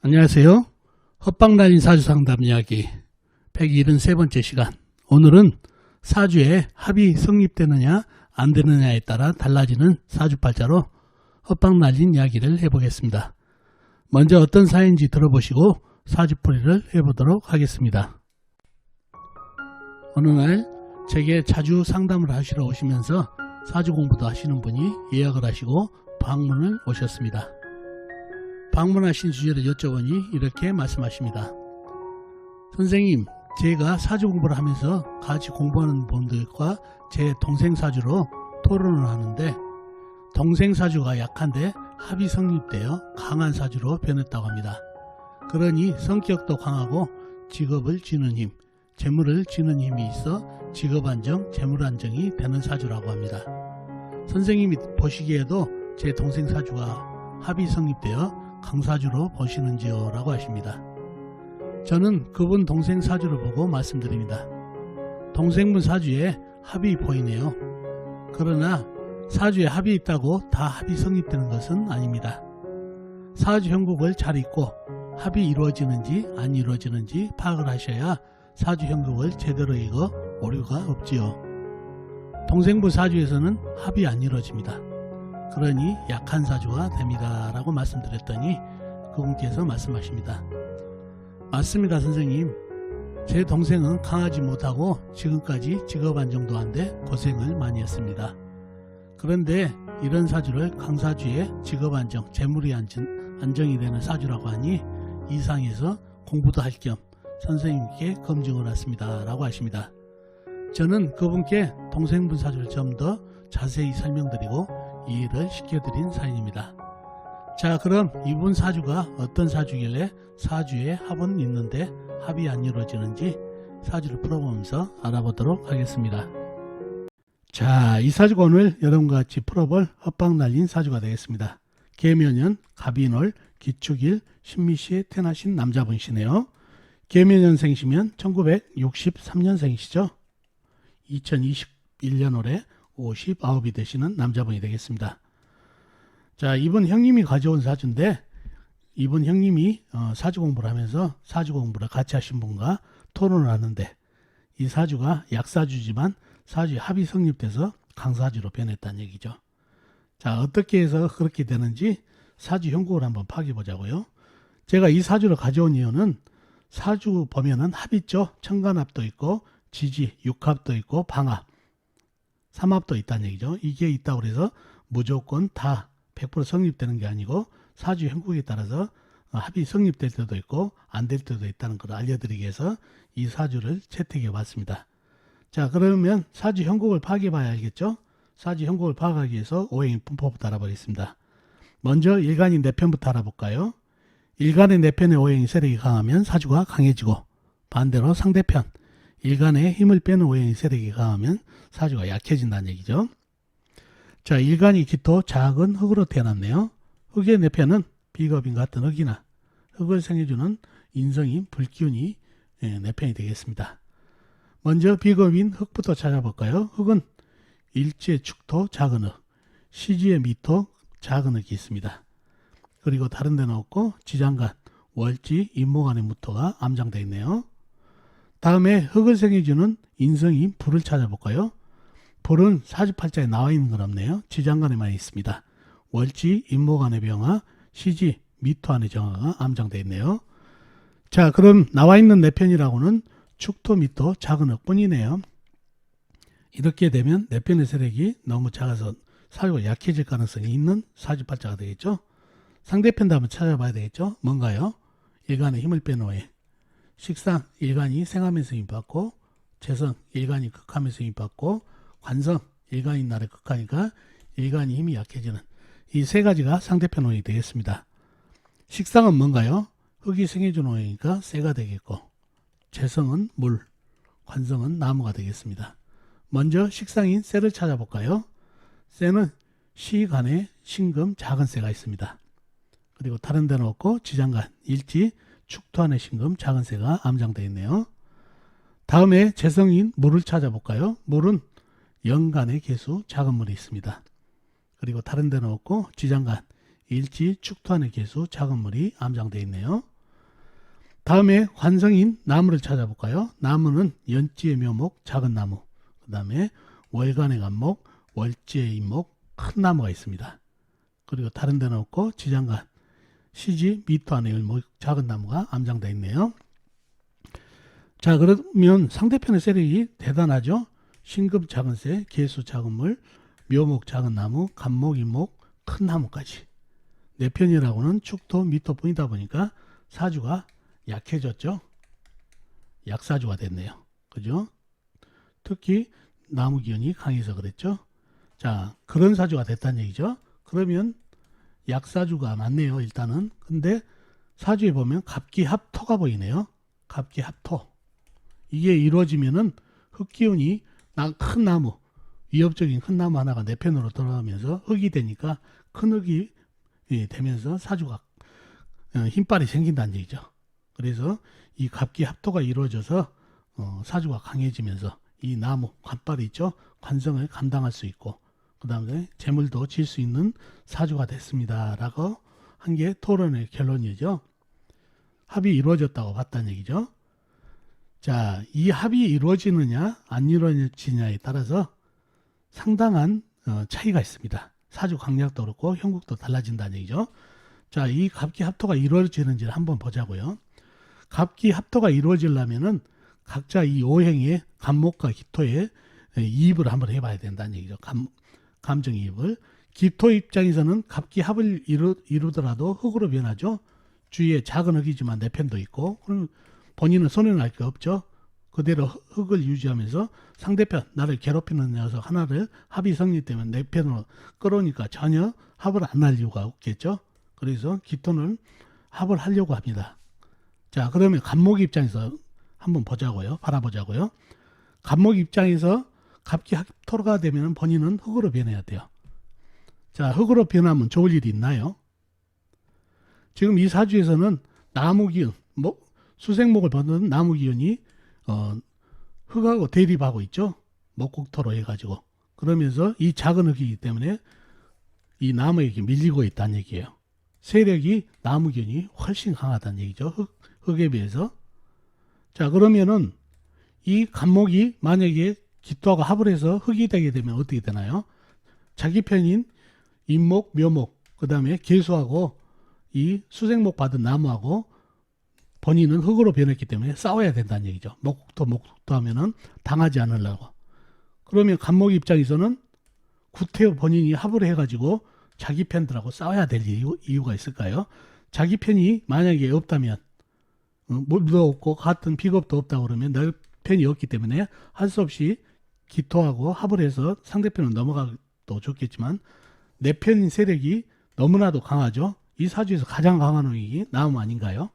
안녕하세요. 헛방 날린 사주 상담 이야기 173번째 시간. 오늘은 사주에 합이 성립되느냐 안 되느냐에 따라 달라지는 사주팔자로 헛방 날린 이야기를 해보겠습니다. 먼저 어떤 사연인지 들어보시고 사주풀이를 해보도록 하겠습니다. 어느 날 제게 자주 상담을 하시러 오시면서 사주 공부도 하시는 분이 예약을 하시고 방문을 오셨습니다. 방문하신 주제를 여쭤보니 이렇게 말씀하십니다. 선생님, 제가 사주 공부를 하면서 같이 공부하는 분들과 제 동생 사주로 토론을 하는데 동생 사주가 약한데 합이 성립되어 강한 사주로 변했다고 합니다. 그러니 성격도 강하고 직업을 쥐는 힘, 재물을 쥐는 힘이 있어 직업 안정, 재물 안정이 되는 사주라고 합니다. 선생님이 보시기에도 제 동생 사주가 합이 성립되어 강사주로 보시는지요? 라고 하십니다. 저는 그분 동생 사주를 보고 말씀드립니다. 동생분 사주에 합이 보이네요. 그러나 사주에 합이 있다고 다 합이 성립되는 것은 아닙니다. 사주 형국을 잘 읽고 합이 이루어지는지 안 이루어지는지 파악을 하셔야 사주 형국을 제대로 읽어 오류가 없지요. 동생분 사주에서는 합이 안 이루어집니다. 그러니 약한 사주가 됩니다 라고 말씀드렸더니 그분께서 말씀하십니다. 맞습니다 선생님. 제 동생은 강하지 못하고 지금까지 직업 안정도 안 돼 고생을 많이 했습니다. 그런데 이런 사주를 강사주에 직업 안정, 재물이 안정이 되는 사주라고 하니 이상에서 공부도 할 겸 선생님께 검증을 했습니다 라고 하십니다. 저는 그분께 동생분 사주를 좀 더 자세히 설명드리고 이해를 시켜드린 사연입니다. 자, 그럼 이분 사주가 어떤 사주길래 사주에 합은 있는데 합이 안 이루어지는지 사주를 풀어보면서 알아보도록 하겠습니다. 자, 이 사주가 오늘 여러분과 같이 풀어볼 헛방 날린 사주가 되겠습니다. 계묘년 갑인월 기축일 신미시에 태어나신 남자분이시네요. 계묘년생이시면 1963년생이시죠. 2021년 올해 59이 되시는 남자분이 되겠습니다. 자, 이분 형님이 가져온 사주인데 이분 형님이 사주 공부를 하면서 사주 공부를 같이 하신 분과 토론을 하는데 이 사주가 약사주지만 사주에 합이 성립돼서 강사주로 변했다는 얘기죠. 자, 어떻게 해서 그렇게 되는지 사주 형국을 한번 파악해 보자고요. 제가 이 사주를 가져온 이유는 사주 보면은 합 있죠. 천간합도 있고 지지, 육합도 있고 방합, 삼합도 있다는 얘기죠. 이게 있다고 해서 무조건 다 100% 성립되는 게 아니고 사주 형국에 따라서 합이 성립될 때도 있고 안 될 때도 있다는 걸 알려드리기 위해서 이 사주를 채택해 봤습니다. 자, 그러면 사주 형국을 파악해 봐야 알겠죠. 사주 형국을 파악하기 위해서 오행의 분포부터 알아보겠습니다. 먼저 일간인 내편부터 알아볼까요? 일간의 내편의 오행이 세력이 강하면 사주가 강해지고 반대로 상대편 일간에 힘을 빼는 오행의 세력이 강하면 사주가 약해진다는 얘기죠. 자, 일간이 기토 작은 흙으로 태어났네요. 흙의 내편은 비겁인 같은 흙이나 흙을 생해주는 인성인 불기운이 내편이 되겠습니다. 먼저 비겁인 흙부터 찾아볼까요? 흙은 일지의 축토 작은 흙, 시지의 미토 작은 흙이 있습니다. 그리고 다른 데는 없고 지장간, 월지, 임목간의 무토가 암장되어 있네요. 다음에 흙을 생해주는 인성인 불을 찾아볼까요? 불은 사주팔자에 나와 있는 건 없네요. 지장간에만 있습니다. 월지, 임목간의 병화, 시지, 미토 안의 정화가 암장되어 있네요. 자, 그럼 나와 있는 내편이라고는 축토, 미토, 작은 흙뿐이네요. 이렇게 되면 내편의 세력이 너무 작아서 사주가 약해질 가능성이 있는 사주팔자가 되겠죠. 상대편도 한번 찾아봐야 되겠죠. 뭔가요? 일간의 힘을 빼는 오행. 식상 일간이 생하면서 힘받고 재성 일간이 극하면서 힘받고 관성 일간이 날의 극하니까 일간이 힘이 약해지는 이 세 가지가 상대편 오행이 되겠습니다. 식상은 뭔가요? 흙이 생해주는 오행이니까 쇠가 되겠고 재성은 물, 관성은 나무가 되겠습니다. 먼저 식상인 쇠를 찾아볼까요? 쇠는 시간에 신금 작은 쇠가 있습니다. 그리고 다른 데는 없고 지장간 일지 축토 안의 신금 작은 새가 암장되어 있네요. 다음에 재성인 물을 찾아볼까요? 물은 연간의 개수 작은 물이 있습니다. 그리고 다른 데는 없고 지장간 일지 축토안의 개수 작은 물이 암장되어 있네요. 다음에 관성인 나무를 찾아볼까요? 나무는 연지의 묘목, 작은 나무, 그 다음에 월간의 간목, 월지의 인목, 큰 나무가 있습니다. 그리고 다른 데는 없고 지장간, 시지, 미토 안에 을목, 작은 나무가 암장되어 있네요. 자, 그러면 상대편의 세력이 대단하죠. 신금 작은 새, 계수 작은 물, 묘목 작은 나무, 간목, 인목, 큰 나무까지. 내 편이라고는 축토, 미토뿐이다 보니까 사주가 약해졌죠. 약사주가 됐네요. 그죠? 특히 나무 기운이 강해서 그랬죠. 자, 그런 사주가 됐다는 얘기죠. 그러면 약사주가 맞네요. 일단은. 근데 사주에 보면 갑기합토가 보이네요. 갑기합토. 이게 이루어지면은 흙기운이 큰 나무, 위협적인 큰 나무 하나가 내 편으로 돌아가면서 흙이 되니까 큰 흙이 되면서 사주가 힘빨이 생긴다는 얘기죠. 그래서 이 갑기합토가 이루어져서 사주가 강해지면서 이 나무 관빨이 있죠. 관성을 감당할 수 있고 그 다음에 재물도 질 수 있는 사주가 됐습니다. 라고 한 게 토론의 결론이죠. 합이 이루어졌다고 봤다는 얘기죠. 자, 이 합이 이루어지느냐 안 이루어지느냐에 따라서 상당한 차이가 있습니다. 사주 강약도 그렇고 형국도 달라진다는 얘기죠. 자, 이 갑기합토가 이루어지는지를 한번 보자고요. 갑기합토가 이루어지려면은 각자 이 오행의 간목과 기토의 이입을 한번 해봐야 된다는 얘기죠. 감정이입을. 기토 입장에서는 갑기합을 이루더라도 흙으로 변하죠. 주위에 작은 흙이지만 내 편도 있고 그럼 본인은 손해날 게 없죠. 그대로 흙을 유지하면서 상대편 나를 괴롭히는 녀석 하나를 합이 성립되면 내 편으로 끌어오니까 전혀 합을 안 할 이유가 없겠죠. 그래서 기토는 합을 하려고 합니다. 자, 그러면 간목 입장에서 한번 보자고요. 바라보자고요. 간목 입장에서 갑기합토가 되면 본인은 흙으로 변해야 돼요. 자, 흙으로 변하면 좋을 일이 있나요? 지금 이 사주에서는 나무기운, 수생목을 보는 나무기운이 흙하고 대립하고 있죠. 목국토로 해가지고. 그러면서 이 작은 흙이기 때문에 이 나무에게 밀리고 있다는 얘기예요. 세력이 나무기운이 훨씬 강하다는 얘기죠. 흙에 비해서. 자, 그러면은 이 간목이 만약에 기토하고 합을 해서 흙이 되게 되면 어떻게 되나요? 자기 편인 인목, 묘목, 그 다음에 계수하고 이 수생목 받은 나무하고 본인은 흙으로 변했기 때문에 싸워야 된다는 얘기죠. 목국토 하면은 당하지 않으려고. 그러면 간목 입장에서는 구태여 본인이 합을 해가지고 자기 편들하고 싸워야 될 이유가 있을까요? 자기 편이 만약에 없다면 물도 없고 같은 비겁도 없다고 그러면 내 편이 없기 때문에 할 수 없이 기토하고 합을 해서 상대편은 넘어가도 좋겠지만 내 편인 세력이 너무나도 강하죠. 이 사주에서 가장 강한 흙이 나무 아닌가요?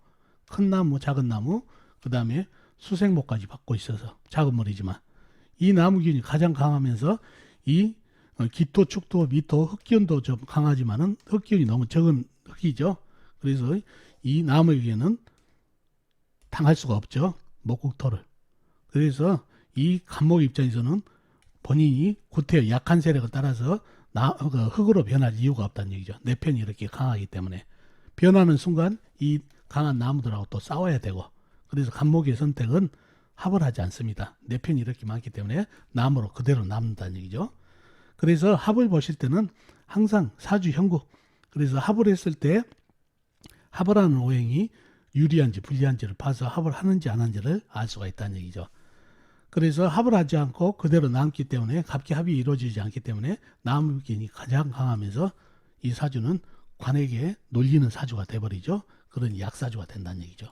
큰 나무, 작은 나무, 그 다음에 수생목까지 받고 있어서 작은 머리지만 이 나무기운이 가장 강하면서 이 기토, 축토, 미토, 흙기운도 좀 강하지만은 흙기운이 너무 적은 흙이죠. 그래서 이 나무에게는 당할 수가 없죠. 목국토를. 그래서 이 간목 입장에서는 본인이 구태여 약한 세력을 따라서 흙으로 변할 이유가 없다는 얘기죠. 내 편이 이렇게 강하기 때문에. 변하는 순간 이 강한 나무들하고 또 싸워야 되고 그래서 간목의 선택은 합을 하지 않습니다. 내 편이 이렇게 많기 때문에 나무로 그대로 남는다는 얘기죠. 그래서 합을 보실 때는 항상 사주 형국 그래서 합을 했을 때 합을 하는 오행이 유리한지 불리한지를 봐서 합을 하는지 안 하는지를 알 수가 있다는 얘기죠. 그래서 합을 하지 않고 그대로 남기 때문에 갑기합이 이루어지지 않기 때문에 나무기운이 가장 강하면서 이 사주는 관에게 놀리는 사주가 돼버리죠. 그런 약사주가 된다는 얘기죠.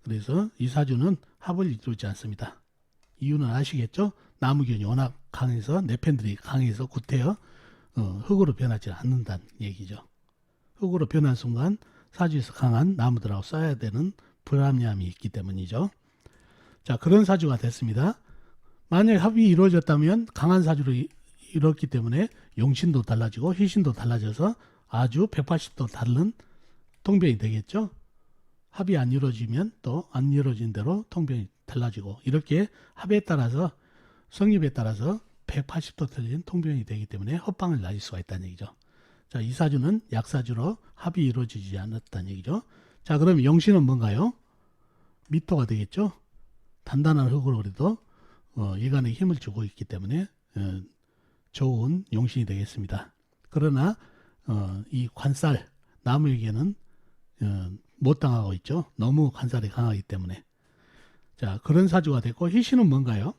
그래서 이 사주는 합을 이루지 않습니다. 이유는 아시겠죠? 나무기운이 워낙 강해서 내 편들이 강해서 구태여 흙으로 변하지 않는다는 얘기죠. 흙으로 변한 순간 사주에서 강한 나무들하고 싸워야 되는 불합리함이 있기 때문이죠. 자, 그런 사주가 됐습니다. 만약 합이 이루어졌다면 강한 사주로 이뤘기 때문에 용신도 달라지고 희신도 달라져서 아주 180도 다른 통변이 되겠죠. 합이 안 이루어지면 또 안 이루어진 대로 통변이 달라지고 이렇게 합에 따라서 성립에 따라서 180도 틀린 통변이 되기 때문에 헛방을 날릴 수가 있다는 얘기죠. 자, 이 사주는 약사주로 합이 이루어지지 않았다는 얘기죠. 자, 그럼 영신은 뭔가요? 미토가 되겠죠. 단단한 흙으로 그래도 일간에 힘을 주고 있기 때문에 좋은 용신이 되겠습니다. 그러나 이 관살, 나무에게는 못 당하고 있죠. 너무 관살이 강하기 때문에. 자, 그런 사주가 됐고, 희신은 뭔가요?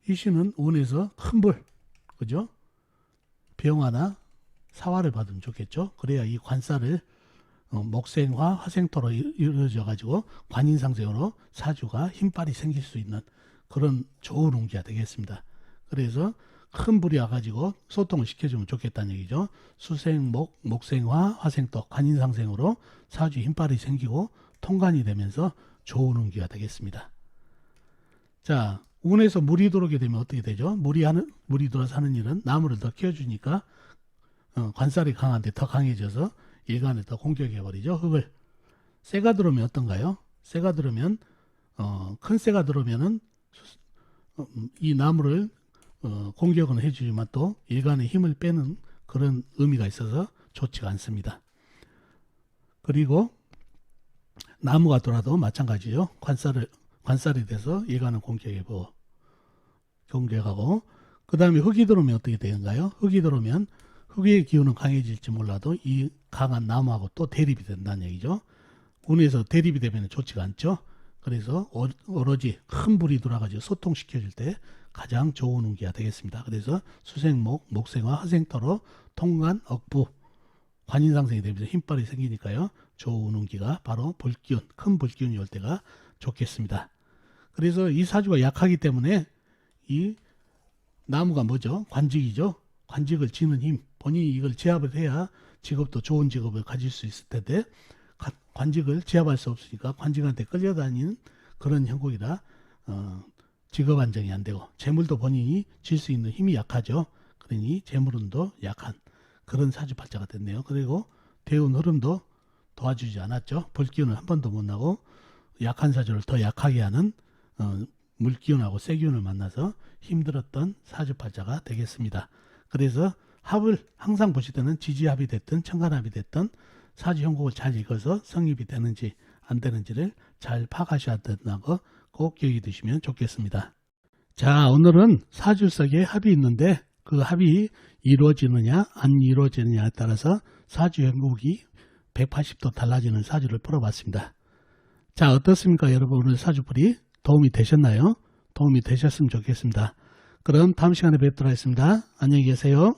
희신은 운에서 큰 불, 그죠? 병화나 사화를 받으면 좋겠죠. 그래야 이 관살을 목생화, 화생토로 이루어져 가지고 관인상생으로 사주가 힘빨이 생길 수 있는 그런 좋은 운기가 되겠습니다. 그래서 큰 불이 와가지고 소통을 시켜주면 좋겠다는 얘기죠. 수생목, 목생화, 화생토, 관인상생으로 사주 힘빨이 생기고 통관이 되면서 좋은 운기가 되겠습니다. 자, 운에서 물이 들어오게 되면 어떻게 되죠? 물이 들어서 하는 일은 나무를 더 키워주니까 관살이 강한데 더 강해져서 일간을 더 공격해버리죠. 흙을. 쇠가 들어오면 어떤가요? 쇠가 들어오면 큰 쇠가 들어오면은 이 나무를 공격은 해주지만 또 일간의 힘을 빼는 그런 의미가 있어서 좋지가 않습니다. 그리고 나무가 돌아도 마찬가지죠. 관살이 돼서 일간을 공격하고 그 다음에 흙이 들어오면 어떻게 되는가요? 흙이 들어오면 흙의 기운은 강해질지 몰라도 이 강한 나무하고 또 대립이 된다는 얘기죠. 운에서 대립이 되면 좋지가 않죠. 그래서 오로지 큰 불이 들어가지고 소통시켜줄 때 가장 좋은 운기가 되겠습니다. 그래서 수생목, 목생화, 화생토로 통관, 억부, 관인상생이 되면서 힘빨이 생기니까요. 좋은 운기가 바로 불기운, 큰 불기운이 올 때가 좋겠습니다. 그래서 이 사주가 약하기 때문에 이 나무가 뭐죠? 관직이죠. 관직을 지는 힘, 본인이 이걸 제압을 해야 직업도 좋은 직업을 가질 수 있을 텐데 관직을 제압할 수 없으니까 관직한테 끌려다니는 그런 형국이라 직업 안정이 안 되고 재물도 본인이 질 수 있는 힘이 약하죠. 그러니 재물운도 약한 그런 사주팔자가 됐네요. 그리고 대운 흐름도 도와주지 않았죠. 불기운을 한 번도 못 나고 약한 사주를 더 약하게 하는 물기운하고 쇠기운을 만나서 힘들었던 사주팔자가 되겠습니다. 그래서 합을 항상 보실 때는 지지합이 됐든 천간합이 됐든 사주 형국을 잘 읽어서 성립이 되는지 안 되는지를 잘 파악하셔야 된다고 꼭 기억해 두시면 좋겠습니다. 자, 오늘은 사주석에 합이 있는데 그 합이 이루어지느냐 안 이루어지느냐에 따라서 사주 형국이 180도 달라지는 사주를 풀어봤습니다. 자, 어떻습니까 여러분? 오늘 사주풀이 도움이 되셨나요? 도움이 되셨으면 좋겠습니다. 그럼 다음 시간에 뵙도록 하겠습니다. 안녕히 계세요.